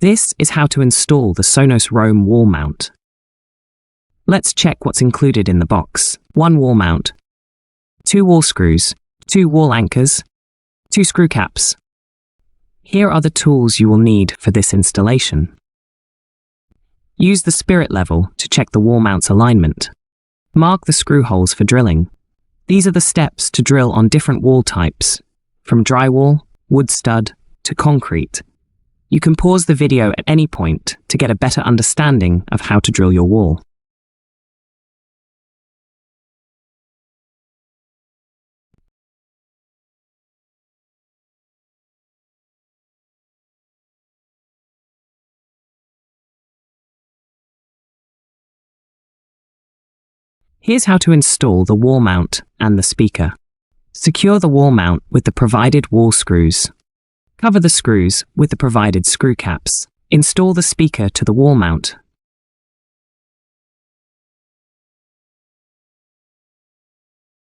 This is how to install the SONOS ROAM Wall Mount. Let's check what's included in the box. 1 wall mount, 2 wall screws, 2 wall anchors, 2 screw caps. Here are the tools you will need for this installation. Use the spirit level to check the wall mount's alignment. Mark the screw holes for drilling. These are the steps to drill on different wall types, from drywall, wood stud, to concrete. You can pause the video at any point to get a better understanding of how to drill your wall. Here's how to install the wall mount and the speaker. Secure the wall mount with the provided wall screws. Cover the screws with the provided screw caps. Install the speaker to the wall mount